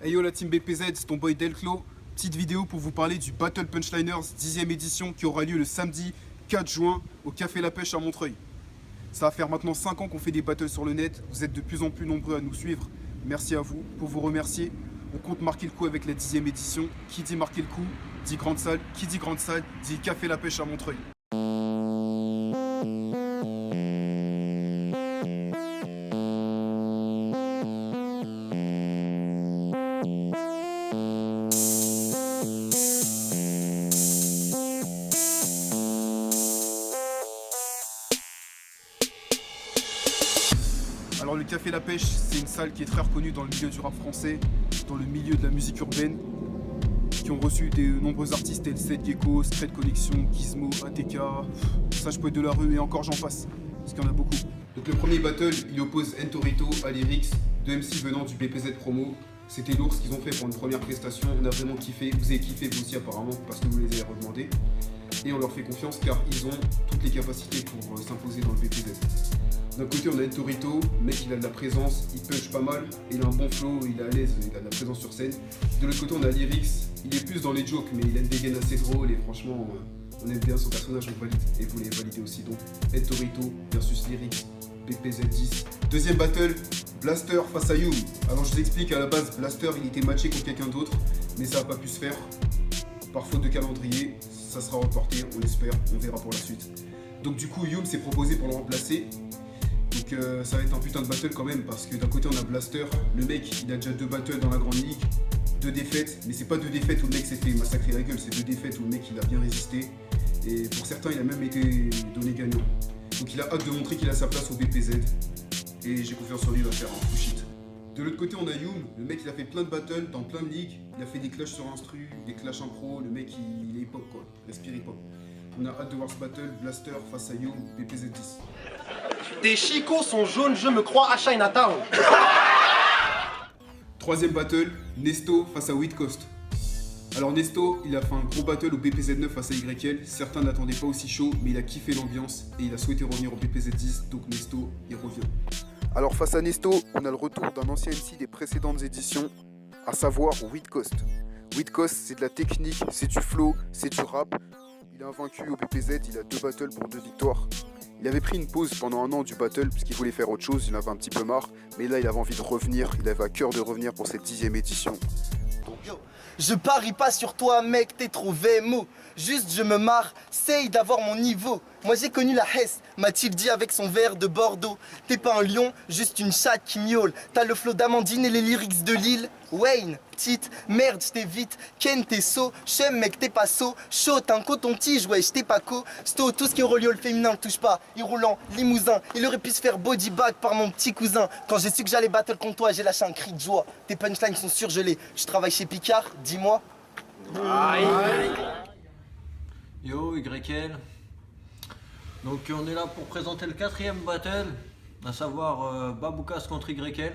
Hey yo la team BPZ, c'est ton boy Delclo. Petite vidéo pour vous parler du Battle Punchliners 10e édition qui aura lieu le samedi 4 juin au Café La Pêche à Montreuil. Ça va faire maintenant 5 ans qu'on fait des battles sur le net. Vous êtes de plus en plus nombreux à nous suivre. Merci à vous. Pour vous remercier, on compte marquer le coup avec la 10e édition. Qui dit marquer le coup, dit grande salle. Qui dit grande salle, dit Café La Pêche à Montreuil. Alors le Café La Pêche, c'est une salle qui est très reconnue dans le milieu du rap français, dans le milieu de la musique urbaine, qui ont reçu de nombreux artistes tels Seth Gecko, Secret Connection, Gizmo, ATK, Sage Poète de la rue et encore j'en passe, parce qu'il y en a beaucoup. Donc le premier battle, il oppose Entorito à Lyrics, deux MC venant du BPZ Promo. C'était lourd ce qu'ils ont fait pour une première prestation, on a vraiment kiffé, vous avez kiffé vous aussi apparemment, parce que vous les avez redemandés. Et on leur fait confiance car ils ont toutes les capacités pour s'imposer dans le BPZ. D'un côté on a Entorito, le mec il a de la présence, il punch pas mal, il a un bon flow, il est à l'aise, il a de la présence sur scène. De l'autre côté on a Lyrics, il est plus dans les jokes mais il a une dégaine assez drôle et franchement on aime bien son personnage, on valide et vous les validez aussi. Donc Entorito versus Lyrics, BPZ 10. Deuxième battle, Blaster face à Youm. Alors je vous explique, à la base Blaster il était matché contre quelqu'un d'autre mais ça n'a pas pu se faire par faute de calendrier. Ça sera reporté, on l'espère, on verra pour la suite. Donc du coup Youm s'est proposé pour le remplacer. Donc ça va être un putain de battle quand même parce que d'un côté on a Blaster, le mec il a déjà 2 battles dans la grande ligue, 2 défaites, mais c'est pas 2 défaites où le mec s'est fait massacrer la gueule, c'est 2 défaites où le mec il a bien résisté et pour certains il a même été donné gagnant. Donc il a hâte de montrer qu'il a sa place au BPZ et j'ai confiance en lui, il va faire un full shit. De l'autre côté on a Youm, le mec il a fait plein de battles dans plein de ligues, il a fait des clashs sur instru, des clashs impro, le mec il est hip hop quoi, respire hip hop. On a hâte de voir ce battle, Blaster face à Youm, BPZ 10. Tes chicots sont jaunes, je me crois à Chinatown. Troisième battle, Nesto face à Whitcoast. Alors Nesto, il a fait un gros battle au BPZ 9 face à YL. Certains n'attendaient pas aussi chaud, mais il a kiffé l'ambiance et il a souhaité revenir au BPZ 10, donc Nesto, il revient. Alors face à Nesto, on a le retour d'un ancien MC des précédentes éditions, à savoir Whitcoast. Whitcoast, c'est de la technique, c'est du flow, c'est du rap. Il a vaincu au BPZ, il a 2 battles pour 2 victoires. Il avait pris une pause pendant un an du battle puisqu'il voulait faire autre chose, il en avait un petit peu marre. Mais là il avait envie de revenir, il avait à cœur de revenir pour cette 10e édition. Yo, je parie pas sur toi mec, t'es trop VMO. Juste je me marre, essaye d'avoir mon niveau. Moi j'ai connu la Hesse, m'a-t-il dit avec son verre de Bordeaux. T'es pas un lion, juste une chatte qui miaule. T'as le flow d'Amandine et les lyrics de Lille. Wayne, Tite, merde j't'ai vite. Ken t'es saut, Chem mec t'es pas saut. Chaud t'es un coton-tige, ouais j't'ai pas co. Sto, tout ce qui est relié au féminin le touche pas. Il roulant, limousin, il aurait pu se faire body bag par mon petit cousin. Quand j'ai su que j'allais battle contre toi, j'ai lâché un cri de joie. Tes punchlines sont surgelées. Je travaille chez Picard, dis-moi. Yo, YL. Donc on est là pour présenter le 4e battle, à savoir Baboukas contre YL.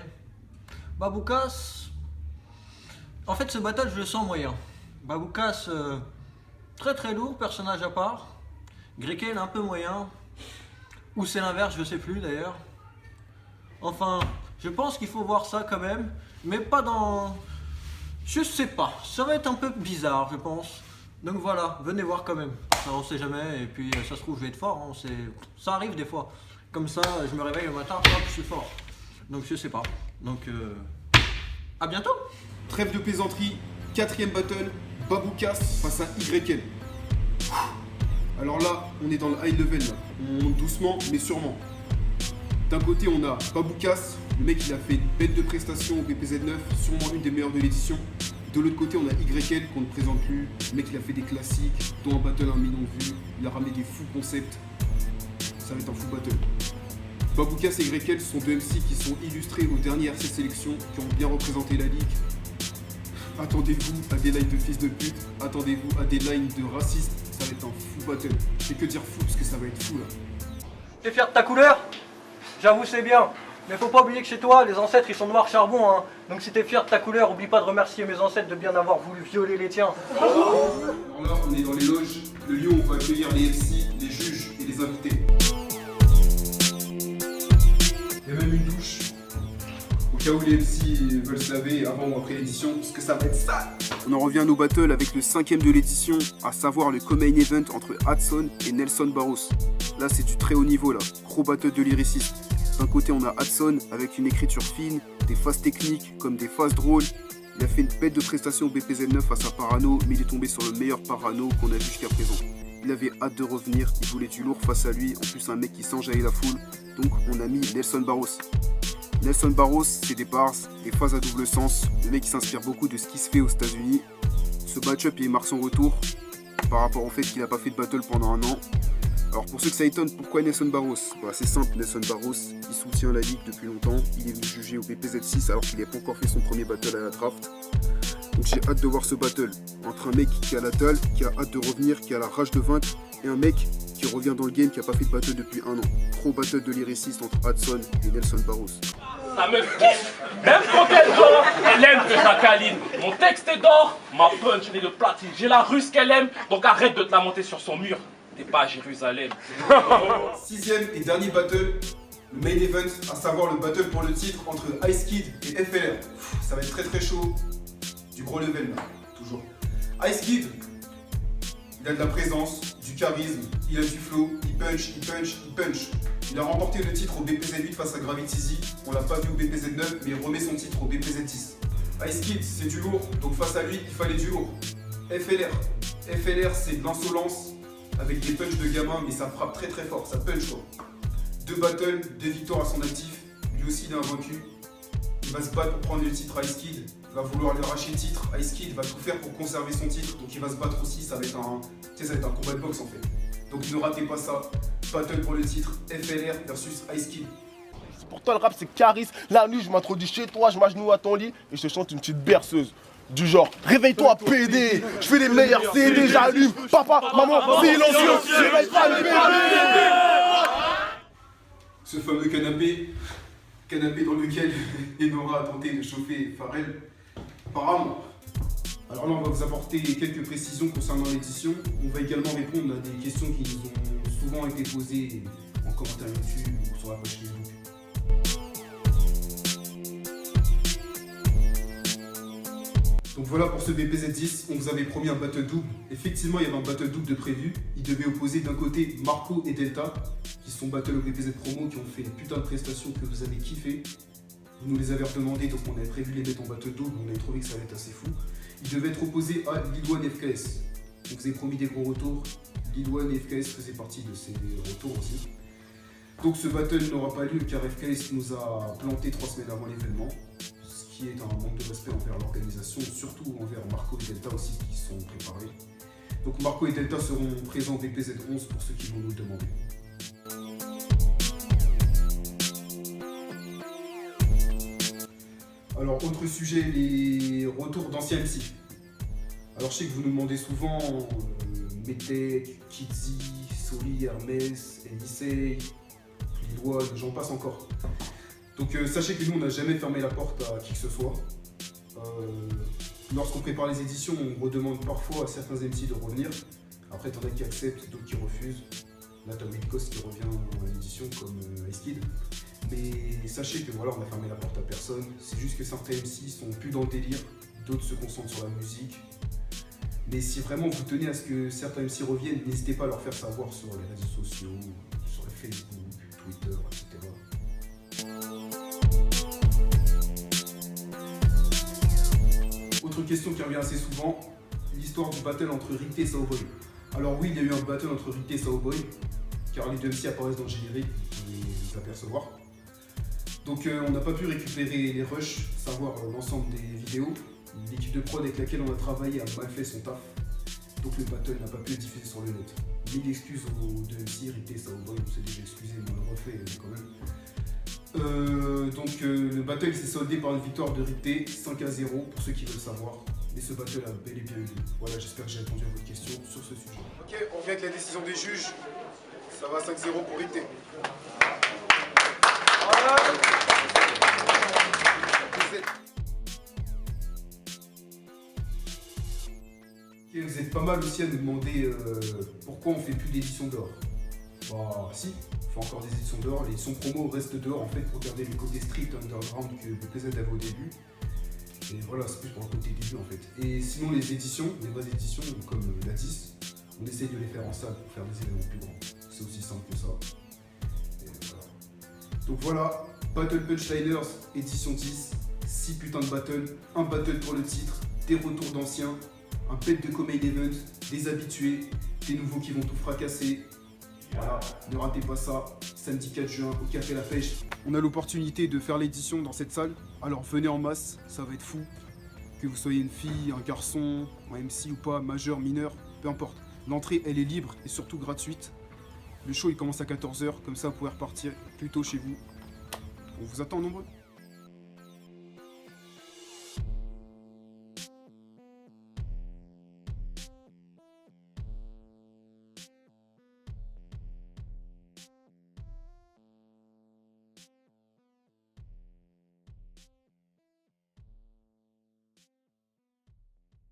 Baboukas, en fait ce battle je le sens moyen. Baboukas, très très lourd, personnage à part. YL un peu moyen. Ou c'est l'inverse, je sais plus d'ailleurs. Enfin, je pense qu'il faut voir ça quand même, mais pas dans... Je sais pas, ça va être un peu bizarre je pense. Donc voilà, venez voir quand même, ça, on sait jamais, et puis ça se trouve je vais être fort, hein, ça arrive des fois. Comme ça, je me réveille le matin, hop, je suis fort. Donc je sais pas, donc à bientôt. Trêve de plaisanterie, 4e battle, Baboukas face à YL. Alors là, on est dans le high level là, on monte doucement mais sûrement. D'un côté on a Baboukas, le mec il a fait une bête de prestations au BPZ 9, sûrement une des meilleures de l'édition. De l'autre côté, on a YL qu'on ne présente plus. Le mec, il a fait des classiques, dont un battle 1 million de vues. Il a ramené des fous concepts. Ça va être un fou battle. Baboukas et YL sont 2 MC qui sont illustrés aux dernières RC sélections, qui ont bien représenté la ligue. Attendez-vous à des lines de fils de pute. Attendez-vous à des lines de racistes. Ça va être un fou battle. Je fais que dire fou parce que ça va être fou là. T'es fier de ta couleur? J'avoue c'est bien. Mais faut pas oublier que chez toi, les ancêtres ils sont noirs charbon hein. Donc si t'es fier de ta couleur, oublie pas de remercier mes ancêtres de bien avoir voulu violer les tiens. Alors là, on est dans les loges, le lieu où on va accueillir les MC, les juges et les invités. Il y a même une douche. cas où les MC veulent se laver avant ou après l'édition, parce que ça va être sale. On en revient à nos battles avec le 5ème de l'édition, à savoir le co-main event entre Hudson et Nelson Barros. Là c'est du très haut niveau là, gros battle de lyriciste. D'un côté on a Hudson avec une écriture fine, des phases techniques comme des phases drôles. Il a fait une bête de prestation au BPZ9 face à Parano, mais il est tombé sur le meilleur Parano qu'on a vu jusqu'à présent. Il avait hâte de revenir, il voulait du lourd face à lui, en plus un mec qui s'enjaille la foule, donc on a mis Nelson Barros. Nelson Barros, c'est des bars, des phases à double sens, le mec qui s'inspire beaucoup de ce qui se fait aux États-Unis. Ce match-up il marque son retour par rapport au fait qu'il n'a pas fait de battle pendant un an. Alors pour ceux que ça étonne, pourquoi Nelson Barros? C'est simple, Nelson Barros, il soutient la ligue depuis longtemps, il est venu juger au BPZ6 alors qu'il n'a pas encore fait son premier battle à la draft. Donc j'ai hâte de voir ce battle, entre un mec qui a la dalle, qui a hâte de revenir, qui a la rage de vaincre, et un mec qui revient dans le game, qui n'a pas fait de battle depuis un an. Gros battle de lyriciste entre Hudson et Nelson Barros. Ça me kiffe. Même quand elle dort, elle aime que j'accaline. Mon texte est d'or, ma punch elle est de platine. J'ai la russe qu'elle aime, donc arrête de te la monter sur son mur. T'es pas à Jérusalem. 6ème et dernier battle, le main event, à savoir le battle pour le titre entre Ice Kid et FLR. Ça va être très très chaud, du gros level là, toujours. Ice Kid, il a de la présence, du charisme, il a du flow, il punch, il punch, il punch. Il a remporté le titre au BPZ8 face à Gravity Z, on l'a pas vu au BPZ9, mais il remet son titre au BPZ10. Ice Kid, c'est du lourd, donc face à lui, il fallait du lourd. FLR, c'est de l'insolence, avec des punchs de gamin, mais ça frappe très très fort, ça punch quoi. 2 battles, 2 victoires à son actif, lui aussi il est invaincu. Il va se battre pour prendre le titre Ice Kid, il va vouloir lui arracher le titre, Ice Kid va tout faire pour conserver son titre, donc il va se battre aussi, ça va être un combat de boxe en fait. Donc ne ratez pas ça, battle pour le titre, FLR versus Ice Kid. Pour toi le rap c'est charisme, la nuit je m'introduis chez toi, je m'agenouille à ton lit et je te chante une petite berceuse. Du genre, réveille-toi PD, je fais les meilleurs CD, j'allume, papa, maman, silencieux, réveille pas le bébé. Ce fameux canapé dans lequel Enora a tenté de chauffer Pharrell, apparemment. Alors là on va vous apporter quelques précisions concernant l'édition, on va également répondre à des questions qui nous ont souvent été posées en commentaire YouTube ou sur la page Facebook. Donc voilà pour ce BPZ10, on vous avait promis un battle double. Effectivement, il y avait un battle double de prévu. Il devait opposer d'un côté Marco et Delta, qui sont battle au BPZ promo, qui ont fait une putain de prestations que vous avez kiffé. Vous nous les avez redemandé, donc on avait prévu les mettre en battle double, on avait trouvé que ça allait être assez fou. Il devait être opposé à Lil One FKS. On vous avait promis des gros retours. Lil One et FKS faisaient partie de ces retours aussi. Donc ce battle n'aura pas lieu car FKS nous a planté 3 semaines avant l'événement. Qui est un manque de respect envers l'organisation, surtout envers Marco et Delta aussi qui sont préparés. Donc Marco et Delta seront présents au BPZ11 pour ceux qui vont nous le demander. Alors autre sujet, les retours d'anciens MC. Alors je sais que vous nous demandez souvent Metek, Kidzi, Soli, Hermès, Enisei, Lil One, j'en passe encore. Donc sachez que nous on n'a jamais fermé la porte à qui que ce soit. Lorsqu'on prépare les éditions, on redemande parfois à certains MC de revenir. Après t'en as qui acceptent, d'autres qui refusent. Là t'as Medicos qui revient à l'édition comme Ice Kid. Mais sachez que voilà, on a fermé la porte à personne. C'est juste que certains MC sont plus dans le délire, d'autres se concentrent sur la musique. Mais si vraiment vous tenez à ce que certains MC reviennent, n'hésitez pas à leur faire savoir sur les réseaux sociaux, sur Facebook, Twitter, etc. Autre question qui revient assez souvent, l'histoire du battle entre Rick et Sawboy. Alors oui, il y a eu un battle entre Rick et Sawboy, car les deux MC apparaissent dans le générique, vous pouvez vous apercevoir. Donc on n'a pas pu récupérer les rushs, savoir l'ensemble des vidéos. L'équipe de prod avec laquelle on a travaillé a mal fait son taf, donc le battle n'a pas pu être diffusé sur le net. Mille excuses aux deux MC, Rick et Sawboy, on s'est déjà excusé, mais on le refait quand même. Le battle s'est soldé par une victoire de Rité, 5-0 pour ceux qui veulent savoir. Mais ce battle a bel et bien eu lieu. Voilà, j'espère que j'ai répondu à votre question sur ce sujet. Ok, on revient avec la décision des juges. Ça va 5-0 pour Rité. Ok, vous êtes pas mal aussi à nous demander pourquoi on fait plus d'édition dehors. Bah si, fait encore des éditions dehors. Les sons promo restent dehors en fait pour garder le côté street underground que PZ avait au début. Et voilà, c'est plus pour le côté début en fait. Et sinon les éditions, les vraies éditions comme la 10, on essaye de les faire en salle pour faire des événements plus grands. C'est aussi simple que ça. Et voilà. Donc voilà, Battle Punchliners édition 10, 6 putains de battles, un battle pour le titre, des retours d'anciens, un pet de co-main event, des habitués, des nouveaux qui vont tout fracasser. Voilà, ne ratez pas ça, samedi 4 juin au Café La Pêche. On a l'opportunité de faire l'édition dans cette salle, alors venez en masse, ça va être fou. Que vous soyez une fille, un garçon, un MC ou pas, majeur, mineur, peu importe. L'entrée elle est libre et surtout gratuite. Le show il commence à 14 h, comme ça vous pouvez repartir plus tôt chez vous. On vous attend nombreux.